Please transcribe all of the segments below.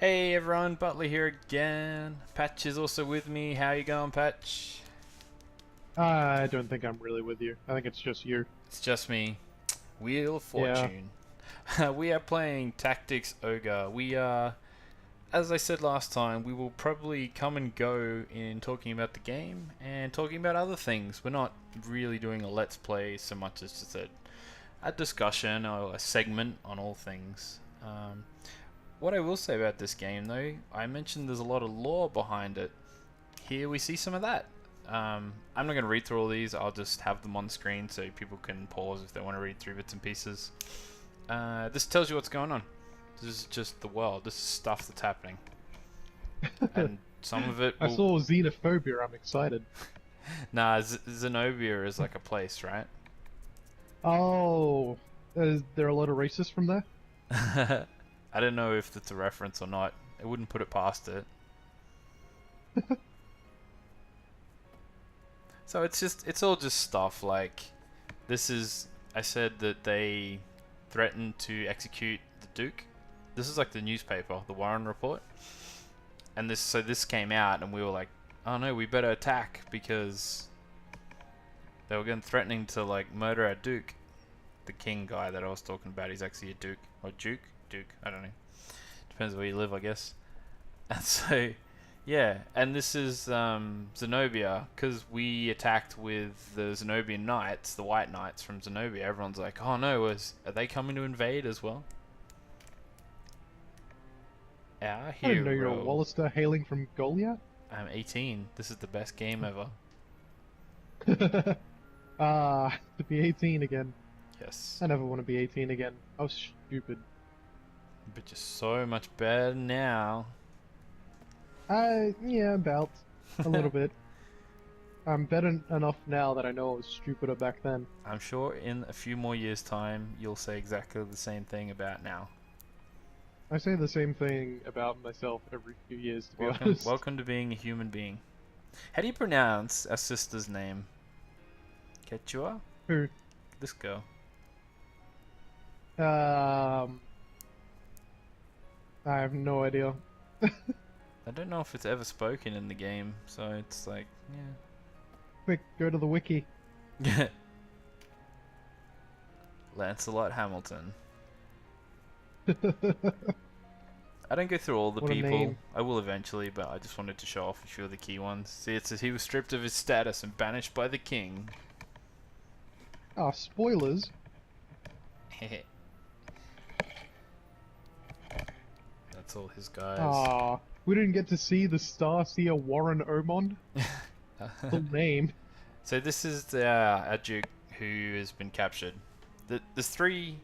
Hey everyone, Butlee here again. Patch is also with me. How you going, Patch? I don't think I'm really with you. I think it's just you. It's just me. Wheel of Yeah. Fortune. We are playing Tactics Ogre. We are, as I said last time, we will probably come and go in talking about the game and talking about other things. We're not really doing a let's play so much as just a discussion or a segment on all things. What I will say about this game, though, I mentioned there's a lot of lore behind it. Here we see some of that. I'm not going to read through all these, I'll just have them on screen so people can pause if they want to read through bits and pieces. This tells you what's going on. This is just the world, this is stuff that's happening. And some of it I will... saw xenophobia. I'm excited. Nah, Zenobia is like a place, right? Oh, is there a lot of racists from there? I don't know if it's a reference or not. I wouldn't put it past it. So it's all just stuff like, this is, I said that they threatened to execute the Duke. This is like the newspaper, the Warren Report. And this came out and we were like, oh no, we better attack because they were going threatening to like murder our Duke. The king guy that I was talking about, he's actually a Duke. Or Duke? Duke, I don't know. Depends where you live, I guess. And so, yeah, and this is Zenobia, because we attacked with the Zenobian Knights, the White Knights from Zenobia. Everyone's like, oh no, are they coming to invade as well? Our I didn't know you're a hero. Wallister hailing from Goliath. I'm 18. This is the best game ever. To be 18 again. Yes. I never want to be 18 again. I was stupid. But you're so much better now. Yeah, about a little bit. I'm better enough now that I know I was stupider back then. I'm sure in a few more years' time, you'll say exactly the same thing about now. I say the same thing about myself every few years, to be Welcome, honest. welcome to being a human being. How do you pronounce our sister's name? Quechua? Who? This girl. Um, I have no idea. I don't know if it's ever spoken in the game, so it's like, Quick, go to the wiki. yeah. Lancelot Hamilton. I don't go through all the What a people. name. I will eventually, but I just wanted to show off a few of the key ones. See, it says he was stripped of his status and banished by the king. Ah, spoilers. That's all his guys. Ah, we didn't get to see the Starseer Warren Omond. Full name. So this is our Duke who has been captured. There's three...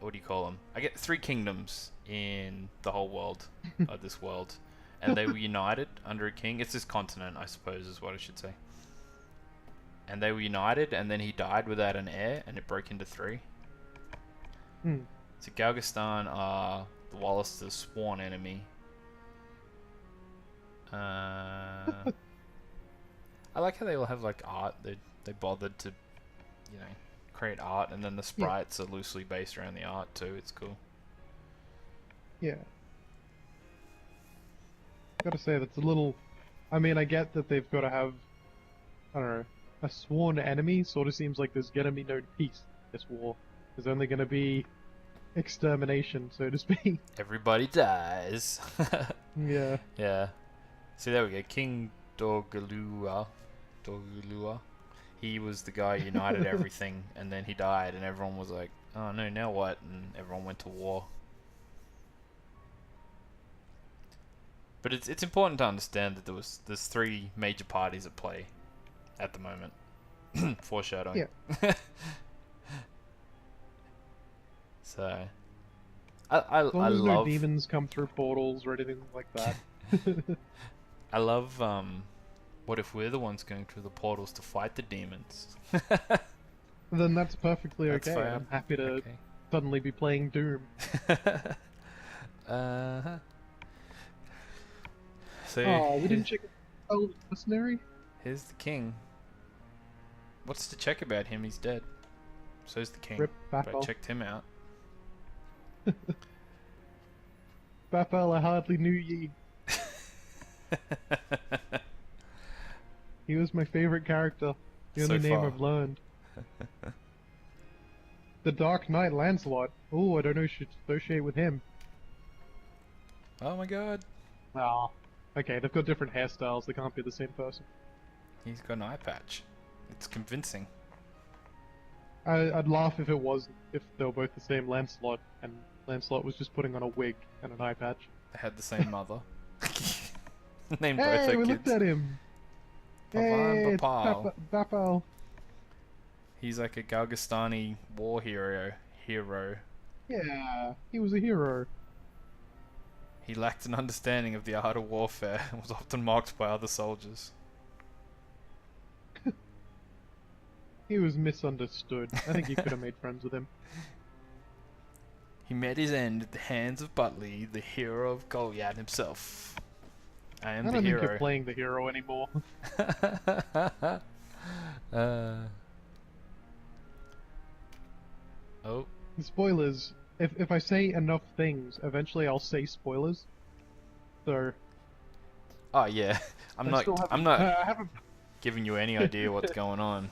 What do you call them? I get three kingdoms in the whole world, of this world. And they were united under a king. It's this continent, I suppose, is what I should say. And they were united, and then he died without an heir, and it broke into three. Hmm. So Galgastan are the Wallisters' sworn enemy. I like how they all have like art. They bothered to, you know, create art, and then the Yeah, sprites are loosely based around the art too. It's cool. yeah. Gotta say, that's a little... I mean, I get that they've got to have, I don't know, a sworn enemy. Sort of seems like there's gonna be no peace in this war. There's only gonna be extermination, so to speak. Everybody dies. Yeah. Yeah. See, there we go. King Dorgalua. Dorgalua. He was the guy who united everything, and then he died, and everyone was like, "Oh no, now what?" And everyone went to war. But it's important to understand that there's three major parties at play at the moment. Foreshadowing. Yeah. So I I, As I long as no love demons come through portals or anything like that. I love what if we're the ones going through the portals to fight the demons? Then that's perfectly That's okay. fine. I'm happy to Okay. suddenly be playing Doom. Uh-huh. So Oh, we didn't check out mercenary? here's the king. What's to check about him? He's dead. So's the king. Rip, back But I off. checked him out. Bapel, I hardly knew ye. He was my favorite character. The So only name far. I've learned. The Dark Knight Lancelot. Oh, I don't know if I should associate with him. Oh my god. Ah. Okay, they've got different hairstyles. They can't be the same person. He's got an eye patch. It's convincing. I'd laugh if it was if they were both the same Lancelot, and Lancelot was just putting on a wig and an eye patch. They had the same mother. Named both Hey, her we kids. looked at him. Pavan Hey, it's Bapal. Bapal. He's like a Galgastani war hero. Yeah, he was a hero. He lacked an understanding of the art of warfare and was often mocked by other soldiers. He was misunderstood. I think you could have made friends with him. He met his end at the hands of Butlee, the hero of Goliath himself. I am I the don't think hero. you're playing the hero anymore. Oh. Spoilers. If I say enough things, eventually I'll say spoilers. So Oh yeah. I'm I still not I haven't. giving you any idea what's going on.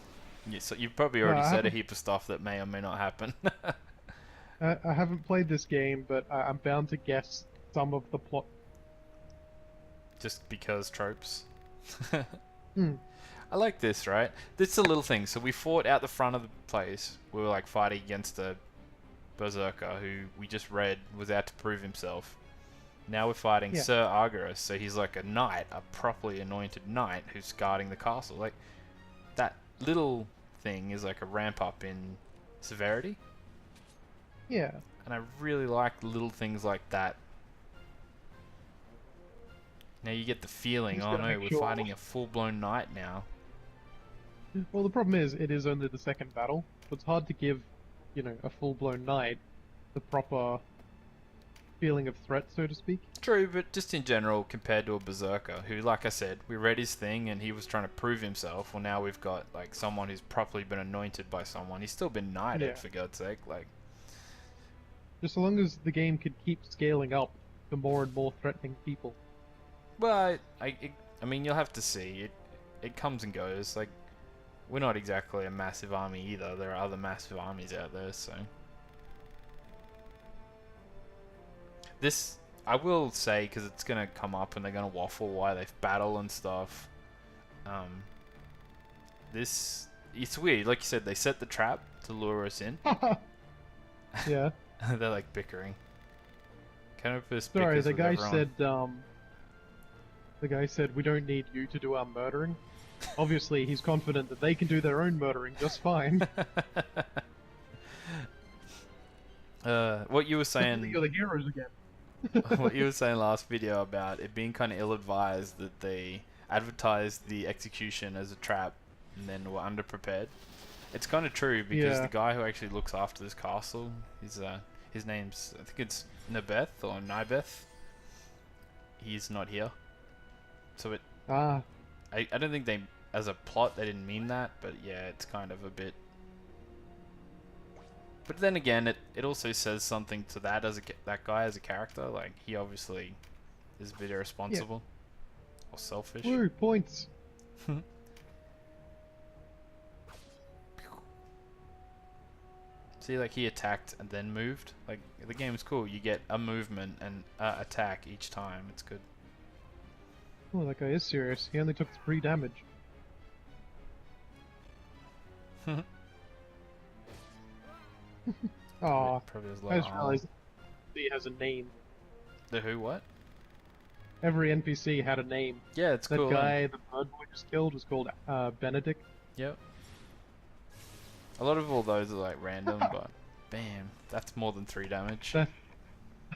So you've probably No, already I said a haven't. heap of stuff that may or may not happen. I haven't played this game, but I'm bound to guess some of the plot. Just because tropes. Hmm. I like this, right? This is a little thing. So we fought out the front of the place. We were like fighting against a berserker who we just read was out to prove himself. Now we're fighting Yeah. Sir Ogre, so he's like a knight, a properly anointed knight who's guarding the castle. Like, that little thing is like a ramp up in severity. Yeah. And I really like little things like that. Now you get the feeling, Just oh gotta no, make we're sure- fighting a full-blown knight now. Well, the problem is, it is only the second battle, so it's hard to give, a full-blown knight the proper feeling of threat, so to speak. True, but just in general, compared to a berserker, who, like I said, we read his thing and he was trying to prove himself. Well, now we've got like someone who's properly been anointed by someone. He's still been knighted, Yeah. for God's sake. Like, Just so long as the game could keep scaling up to more and more threatening people. well, I mean, you'll have to see. It comes and goes. Like, we're not exactly a massive army either. There are other massive armies out there, so. This, I will say, because it's going to come up and they're going to waffle why they've battle and stuff. This, it's weird. Like you said, they set the trap to lure us in. Yeah. They're like bickering. Canopus Sorry, bickers the with guy everyone. said, we don't need you to do our murdering. Obviously, he's confident that they can do their own murdering just fine. What you were saying, You're the heroes again. what you were saying last video about it being kind of ill-advised that they advertised the execution as a trap and then were underprepared. It's kind of true because Yeah. the guy who actually looks after this castle, his name's, I think it's Nabeth or Nibeth. He's not here, so it. Ah, I don't think they, as a plot, they didn't mean that, but yeah, it's kind of a bit. But then again, it also says something to that that guy as a character. Like, he obviously is a bit irresponsible or selfish. woo, points. See, like, he attacked and then moved. Like, the game's cool. You get a movement and attack each time. It's good. Oh, that guy is serious. He only took 3 damage. Aw, Probably has a I lot of just armor. realized he has a name. The who? What? Every NPC had a name. Yeah, it's That cool. guy the bird boy just killed was called Benedict. Yep. A lot of all those are like random, but bam, that's more than 3 damage.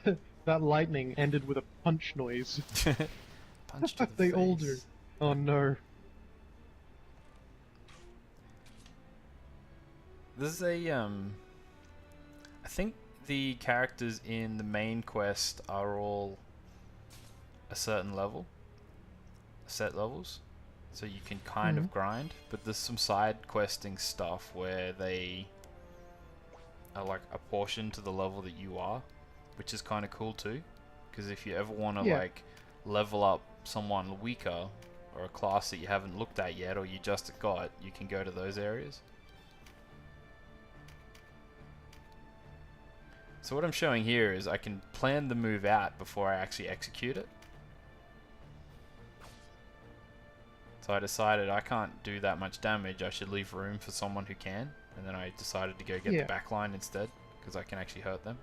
That, that lightning ended with a punch noise. Punch to the They face. all do. Oh no. There's a I think the characters in the main quest are all a certain level, set levels, so you can kind of grind. But there's some side questing stuff where they are like a portion to the level that you are, which is kind of cool too, because if you ever want to Yeah. like level up someone weaker or a class that you haven't looked at yet or you just got, you can go to those areas. So what I'm showing here is I can plan the move out before I actually execute it. So I decided I can't do that much damage, I should leave room for someone who can, and then I decided to go get the back line instead, because I can actually hurt them.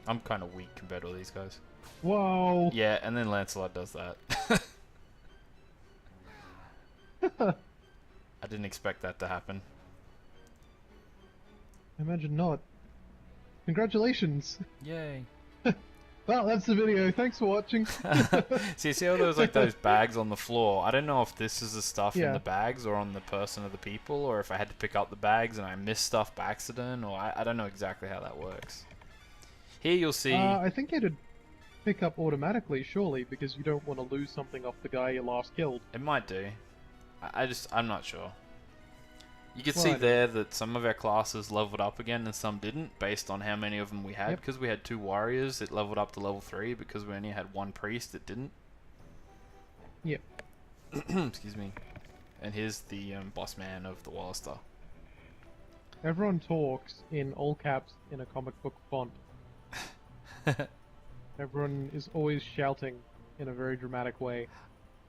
I'm kind of weak compared to all these guys. Whoa! Yeah, and then Lancelot does that. I didn't expect that to happen. Imagine not. Congratulations! Yay. Well, that's the video. Thanks for watching. See how there was like those bags on the floor? I don't know if this is the stuff in Yeah. the bags or on the person or the people, or if I had to pick up the bags and I missed stuff by accident, or I don't know exactly how that works. Here you'll see... I think it'd pick up automatically, surely, because you don't want to lose something off the guy you last killed. It might do. I'm not sure. You can Well, see I don't there that some of our classes leveled up again and some didn't, based on how many of them we had. Yep. Because we had 2 warriors, it leveled up to level 3. Because we only had 1 priest, it didn't. Yep. Excuse me. And here's the boss man of the Wallister. Everyone talks in all caps in a comic book font. Everyone is always shouting in a very dramatic way.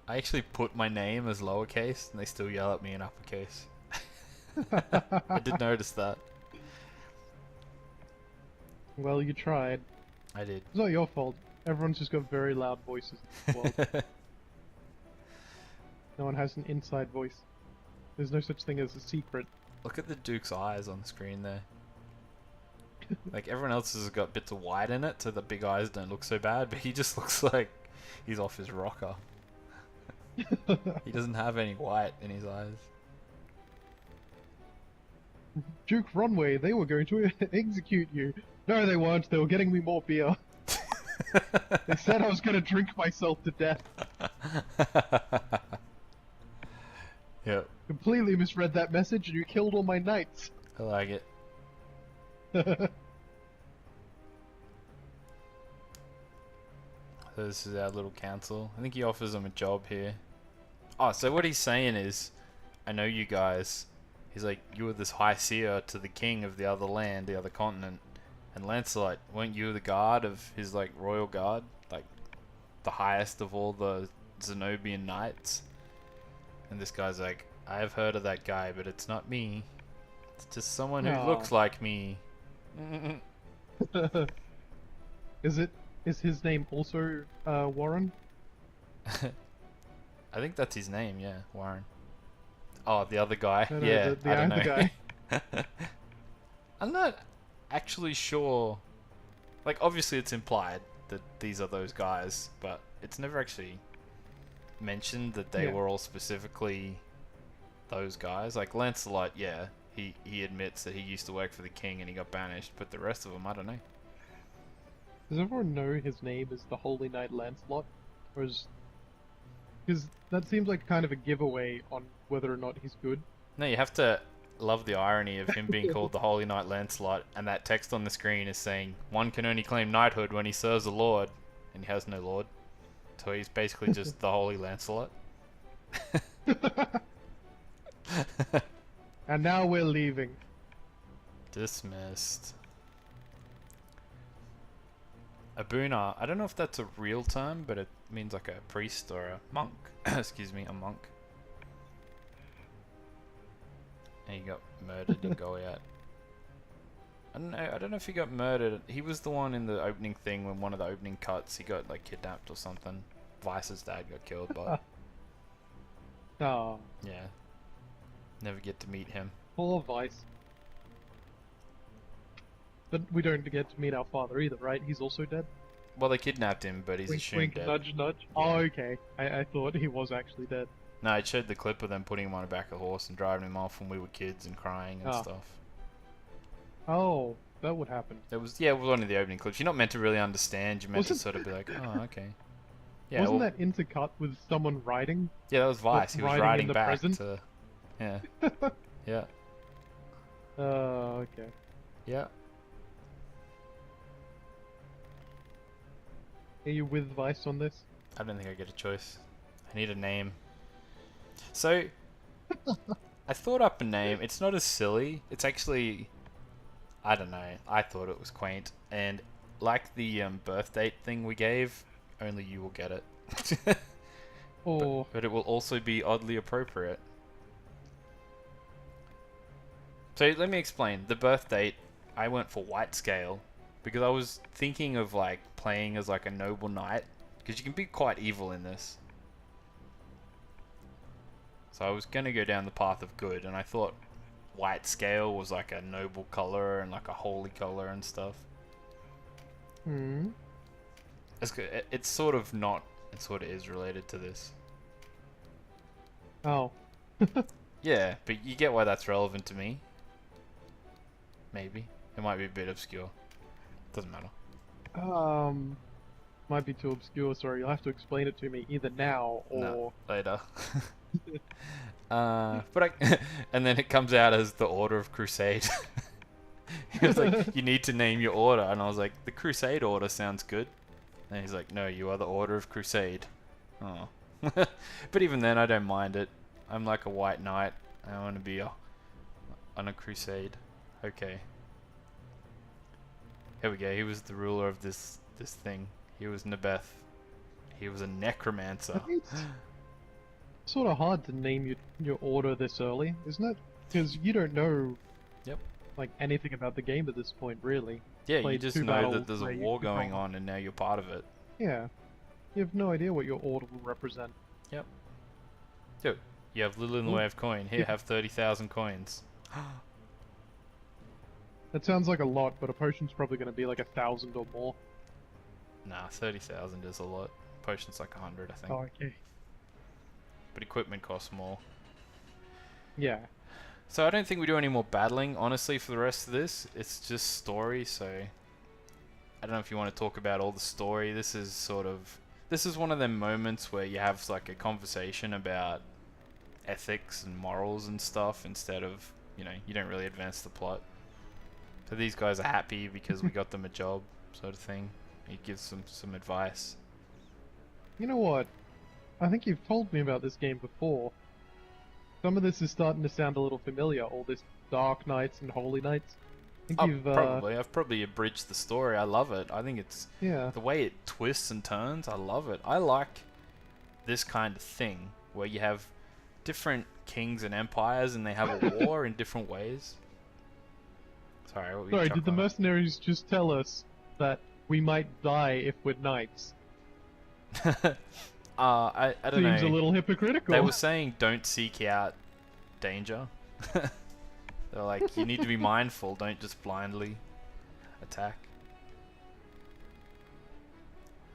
I actually put my name as lowercase, and they still yell at me in uppercase. I did notice that. Well, you tried. I did. It's not your fault. Everyone's just got very loud voices in the world. No one has an inside voice. There's no such thing as a secret. Look at the Duke's eyes on the screen there. Like, everyone else has got bits of white in it, so the big eyes don't look so bad, but he just looks like he's off his rocker. He doesn't have any white in his eyes. Duke Runway, they were going to execute you. No, they weren't. They were getting me more beer. They said I was going to drink myself to death. Yep, Completely misread that message and you killed all my knights. I like it. So this is our little council. I think he offers them a job here. Oh, so what he's saying is, I know you guys. He's like, you were this high seer to the king of the other land, the other continent. And Lancelot, weren't you the guard of his like royal guard? Like, the highest of all the Zenobian knights? And this guy's like, I've heard of that guy, but it's not me. It's just someone who Aw. looks like me. Is his name also Warren? I think that's his name, yeah, Warren. Oh, the other guy. No, no, yeah, the I don't know. other guy. I'm not actually sure. Like, obviously it's implied that these are those guys, but it's never actually mentioned that they Yeah. were all specifically those guys. Like, Lancelot, yeah, he admits that he used to work for the king and he got banished, but the rest of them, I don't know. Does everyone know his name is the Holy Knight Lancelot? Or is... Because that seems like kind of a giveaway on whether or not he's good. No, you have to love the irony of him being called the Holy Knight Lancelot, and that text on the screen is saying, one can only claim knighthood when he serves a lord, and he has no lord. So he's basically just the Holy Lancelot. And now we're leaving. Dismissed. Abuna, I don't know if that's a real term, but it means like a priest or a monk. Excuse me, a monk. And he got murdered in Goliath. I don't know if he got murdered. He was the one in the opening thing when one of the opening cuts he got like kidnapped or something. Vice's dad got killed, but Oh, yeah. Never get to meet him. poor Vice. But we don't get to meet our father either, right? He's also dead? Well, they kidnapped him, but he's Wink, assumed wink, dead. nudge, nudge. Oh, okay. I thought he was actually dead. No, it showed the clip of them putting him on the back of a horse and driving him off when we were kids and crying and Ah. stuff. Oh, that would happen. It was, yeah, it was one of the opening clips. You're not meant to really understand. You're meant to Wasn't- sort of be like, oh, okay. Yeah, Wasn't well, that intercut with someone riding? yeah, that was Vice. He was riding in riding the back present? to, yeah, yeah, Okay. yeah. Are you with Vice on this? I don't think I get a choice. I need a name. So, I thought up a name. It's not as silly. It's actually, I don't know. I thought it was quaint. And like the birth date thing we gave, only you will get it. Or But it will also be oddly appropriate. So let me explain. The birth date, I went for white scale because I was thinking of like playing as like a noble knight because you can be quite evil in this. So I was gonna go down the path of good, and I thought white scale was like a noble color and like a holy color and stuff. hmm. It's sort of not. It sort of is related to this. Oh. Yeah, but you get why that's relevant to me. Maybe it might be a bit obscure. Doesn't matter. Might be too obscure. Sorry, you'll have to explain it to me either now or. No, later. And then it comes out as the Order of Crusade. He was like, "You need to name your order," and I was like, "The Crusade Order sounds good." And he's like, "No, you are the Order of Crusade." Oh, but even then, I don't mind it. I'm like a white knight. I want to be on a crusade. Okay. Here we go. He was the ruler of this thing. He was Nebeth. He was a necromancer. It's sort of hard to name your order this early, isn't it? Because you don't know. Yep. Like anything about the game at this point, really. Yeah, you Played just 2 know battles that there's a where you war control going them. on, and now you're part of it. Yeah. You have no idea what your order will represent. Yep. Dude, you have little in the way of coin. Here, have 30,000 coins. That sounds like a lot, but a potion's probably going to be like 1,000 or more. Nah, 30,000 is a lot. Potion's like 100, I think. Oh, okay. But equipment costs more. Yeah. So I don't think we do any more battling, honestly, for the rest of this. It's just story, so... I don't know if you want to talk about all the story. This is sort of... This is one of them moments where you have like a conversation about ethics and morals and stuff instead of, you know, you don't really advance the plot. So these guys are happy because we got them a job, sort of thing. He gives them some advice. You know what? I think you've told me about this game before. Some of this is starting to sound a little familiar, all this Dark Knights and Holy Knights. I think Oh, you've, probably. I've probably abridged the story. I love it. I think it's... Yeah. The way it twists and turns, I love it. I like this kind of thing, where you have different kings and empires and they have a war in different ways. Sorry, what were you Sorry, did the chuckling at? mercenaries just tell us that we might die if we're knights? I don't know. Seems a little hypocritical. They were saying don't seek out danger. They're like, you need to be mindful, don't just blindly attack.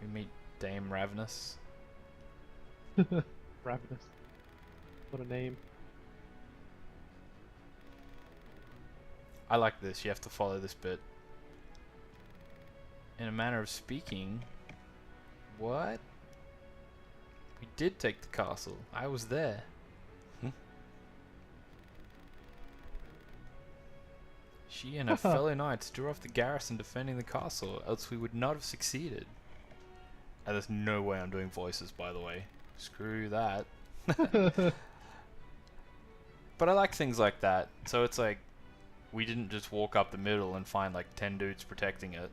We meet Dame Raveness. Ravenous. What a name. I like this, you have to follow this bit. In a manner of speaking... What? We did take the castle. I was there. She and her fellow knights drew off the garrison defending the castle, else we would not have succeeded. And there's no way I'm doing voices, by the way. Screw that. But I like things like that. So it's like, we didn't just walk up the middle and find like 10 dudes protecting it.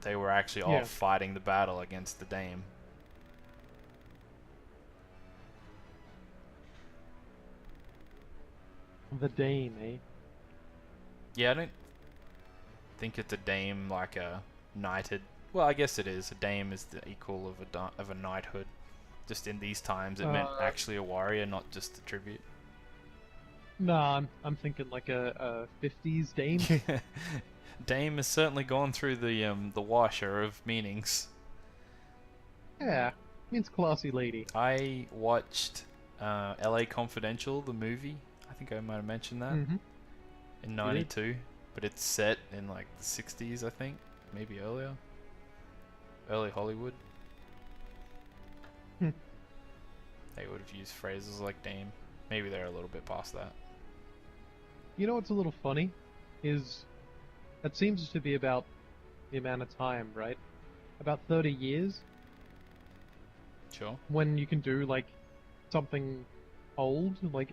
They were actually all fighting the battle against the Dame. The Dame, eh? Yeah, I don't think it's a Dame like a knighted. Well, I guess it is. A Dame is the equal of a knighthood. Just in these times, it meant actually a warrior, not just a tribute. Nah, I'm thinking like a 50s Dame. Dame has certainly gone through the washer of meanings. Yeah, means classy lady. I watched L.A. Confidential, the movie. I think I might have mentioned that. Mm-hmm. In 92, but it's set in like the 60s, I think, maybe earlier. Early Hollywood. They would have used phrases like Dame. Maybe they're a little bit past that. You know what's a little funny? Is that seems to be about the amount of time, right? About 30 years Sure. when you can do like something old, like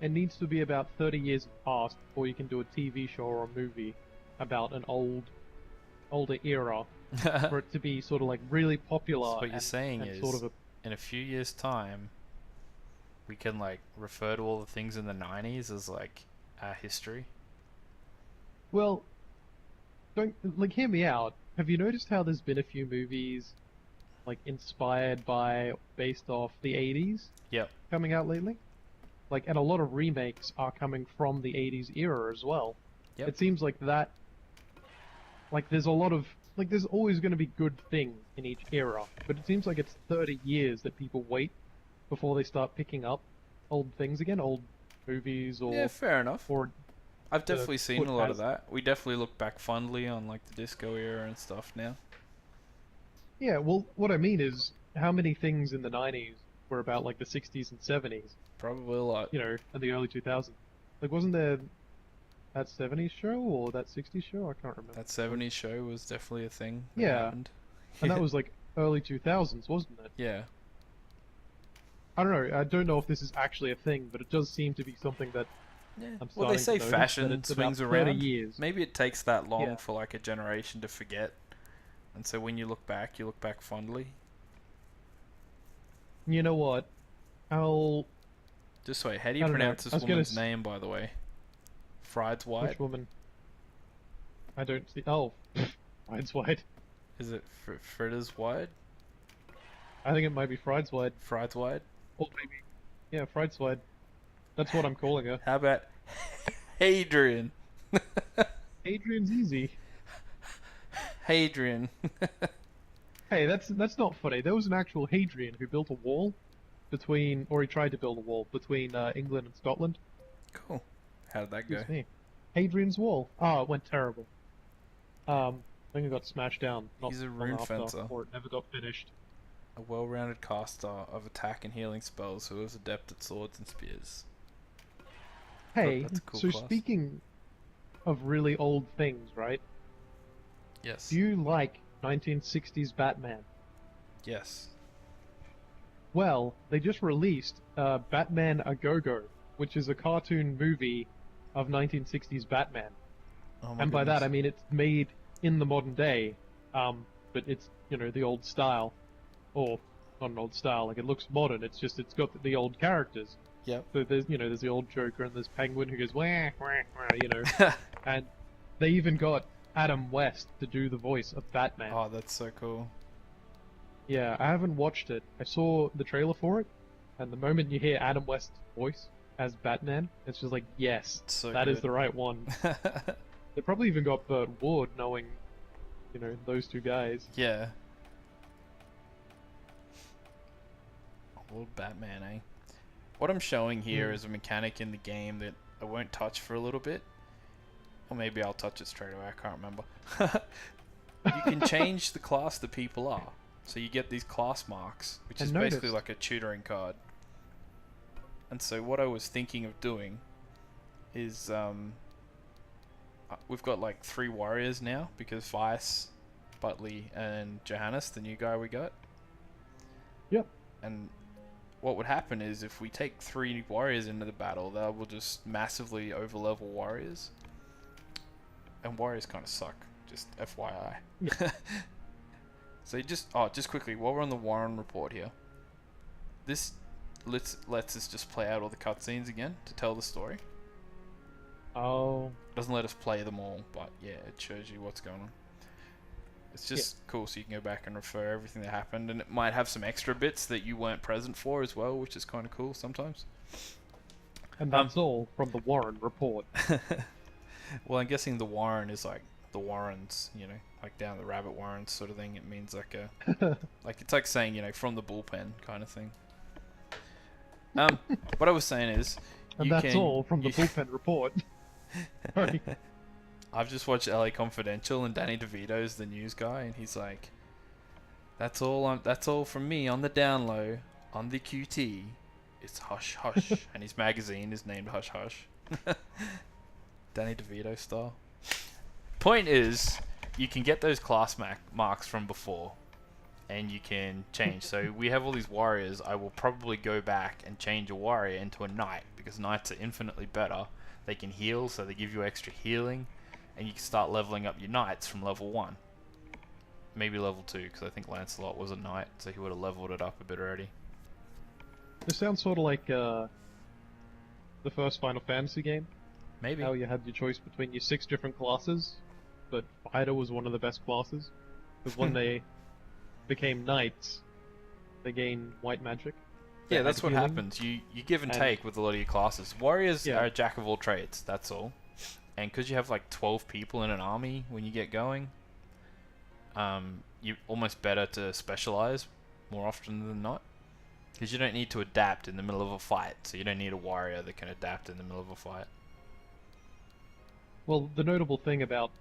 it needs to be about 30 years past before you can do a TV show or a movie about an older era for it to be sort of like really popular So what you're saying and is, sort of a in a few years' time, we can like refer to all the things in the 90s as like our history. well, don't like hear me out. Have you noticed how there's been a few movies like inspired by, based off the 80s Yep. coming out lately? Like, and a lot of remakes are coming from the 80s era as well. Yep. It seems like that, like there's a lot of, like there's always going to be good things in each era, but it seems like it's 30 years that people wait before they start picking up old things again, old movies Yeah, fair enough. or I've definitely seen put a lot of as- that. We definitely look back fondly on like the disco era and stuff now. Yeah, well, what I mean is, how many things in the 90s were about like the 60s and 70s, Probably a lot. you know, and the early 2000s? Like, wasn't there that 70s show or that 60s show? I can't remember. That 70s show was definitely a thing that Yeah. happened. And that was like early 2000s, wasn't it? Yeah. I don't know. I don't know if this is actually a thing, but it does seem to be something that Yeah. I'm Well, they starting say to notice, that fashion it's swings about 30 around. years. Maybe it takes that long Yeah. for like a generation to forget. And so when you look back fondly. You know what? I'll... Just wait, how do you I don't know. pronounce this I was gonna woman's s- name, by the way? Fried's White? Which woman? I don't see... Oh. Fried's White. Is it Frida's White? I think it might be Fried's White. Fried's White? Or maybe... Yeah, Fried's White. That's what I'm calling her. How about Hadrian? Adrian's easy. Hadrian. Hey, that's not funny. There was an actual Hadrian who built a wall between... Or he tried to build a wall between England and Scotland. Cool. How did that go? Excuse me. Hadrian's Wall. Oh, it went terrible. I think it got smashed down. Not He's a long rune after, fencer. or it never got finished. A well-rounded caster of attack and healing spells who is adept at swords and spears. Hey, that's a cool so class. speaking of really old things, right? Yes. Do you like 1960s Batman? Yes. Well, they just released Batman A Go-Go, which is a cartoon movie of 1960s Batman. Oh my And by that I goodness. mean it's made in the modern day, but it's, you know, the old style. Or, not an old style, like it looks modern, it's just, it's got the old characters. Yep. So there's, you know, there's the old Joker and there's Penguin who goes wah, wah, wah, you know. And they even got Adam West to do the voice of Batman. Oh, that's so cool. Yeah, I haven't watched it. I saw the trailer for it, and the moment you hear Adam West's voice as Batman, it's just like, yes, It's so that is good. the right one. They probably even got Burt Ward knowing, you know, those two guys. Yeah. Old Batman, eh? What I'm showing here is a mechanic in the game that I won't touch for a little bit. Or maybe I'll touch it straight away, I can't remember. You can change the class that people are. So you get these class marks, which I is basically noticed. like a tutoring card. And so what I was thinking of doing is we've got like 3 warriors now because Vice, Butlee, and Johannes, the new guy we got. Yep. And what would happen is if we take 3 warriors into the battle, they will just massively overlevel warriors. And warriors kind of suck, just FYI. So just quickly, while we're on the Warren report here, this lets us just play out all the cutscenes again to tell the story. Oh, Doesn't let us play them all, but yeah, it shows you what's going on. It's just cool, so you can go back and refer everything that happened, and it might have some extra bits that you weren't present for as well, which is kind of cool sometimes. and that's all from the Warren report. Well, I'm guessing the Warren is like the Warrens, you know, like down the rabbit warrens sort of thing. It means like a, like it's like saying, you know, from the bullpen kind of thing. What I was saying is, And you that's can, all from the bullpen report. Sorry. I've just watched LA Confidential, and Danny DeVito's the news guy, and he's like, that's all from me on the down low, on the QT. It's Hush Hush, and his magazine is named Hush Hush. Danny DeVito style. Point is, you can get those class marks from before, and you can change. So we have all these warriors. I will probably go back and change a warrior into a knight, because knights are infinitely better. They can heal, so they give you extra healing, and you can start leveling up your knights from level 1. Maybe level 2, because I think Lancelot was a knight, so he would have leveled it up a bit already. This sounds sort of like the first Final Fantasy game. Maybe. How you had your choice between your 6 different classes, but fighter was one of the best classes. Because when they became knights, they gained white magic. They Yeah, had that's what healing. happens. You give and take with a lot of your classes. Warriors Yeah. are a jack of all trades, that's all. And because you have like 12 people in an army when you get going, you're almost better to specialize more often than not. Because you don't need to adapt in the middle of a fight, so you don't need a warrior that can adapt in the middle of a fight. Well, the notable thing about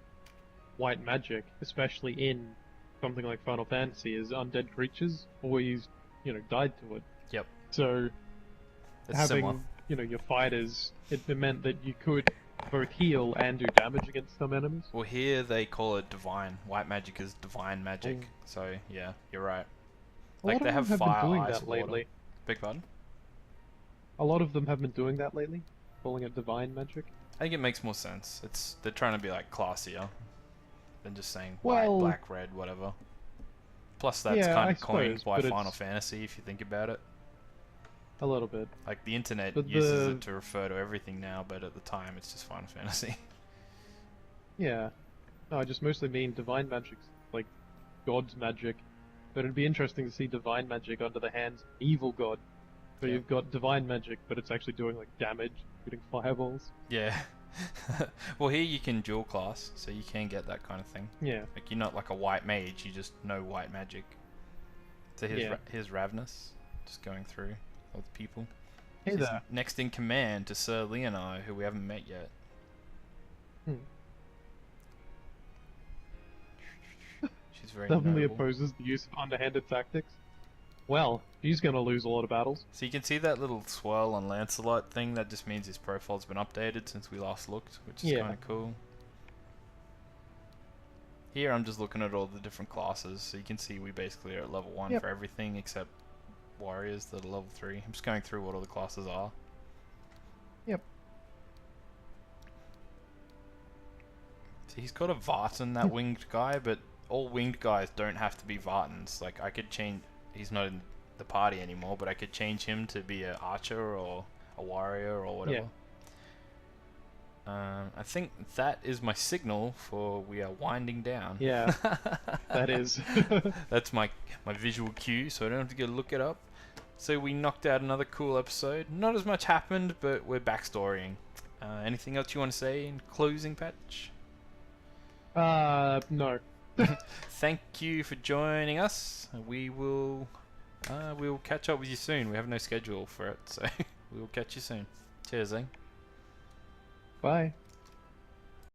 white magic, especially in something like Final Fantasy, is undead creatures always, died to it. Yep. So It's having, similar. Your fighters, it meant that you could both heal and do damage against some enemies. Well, here they call it divine. White magic is divine magic. Oh. So, yeah, you're right. A Like, lot they of have them have fire, been doing ice, that water. lately. Beg pardon? A lot of them have been doing that lately, calling it divine magic. I think it makes more sense. They're trying to be like classier than just saying Well- white, black, red, whatever. Plus, that's Yeah, kind I of coined suppose, by but Final it's- Fantasy, if you think about it. A little bit. Like the internet But uses the- it to refer to everything now, but at the time, it's just Final Fantasy. Yeah. No, I just mostly mean divine magic's like God's magic. But it'd be interesting to see divine magic under the hands of an evil god. So Yeah. you've got divine magic, but it's actually doing like damage, shooting fireballs. Yeah. Well, here you can dual class, so you can get that kind of thing. Yeah. Like you're not like a white mage, you just know white magic. So here's Yeah. here's Raveness, just going through all the people. Hey She's there. next in command to Sir Leonard, who we haven't met yet. Hmm. She's very Suddenly noble. opposes the use of underhanded tactics. Well, he's gonna lose a lot of battles. So you can see that little swirl on Lancelot thing. That just means his profile's been updated since we last looked, which is Yeah. kind of cool. Here I'm just looking at all the different classes, so you can see we basically are at level 1 Yep. for everything except warriors that are level 3. I'm just going through what all the classes are. Yep. So he's got a Vartan, that winged guy, but all winged guys don't have to be Vartans. Like I could change, he's not in the party anymore, but I could change him to be an archer or a warrior or whatever. I think that is my signal for we are winding down. Yeah, that is. That's my visual cue, so I don't have to go look it up. So we knocked out another cool episode. Not as much happened, but we're backstorying. Anything else you want to say in closing, Patch? No. Thank you for joining us. We will catch up with you soon. We have no schedule for it, so we will catch you soon. Cheers, eh? Bye.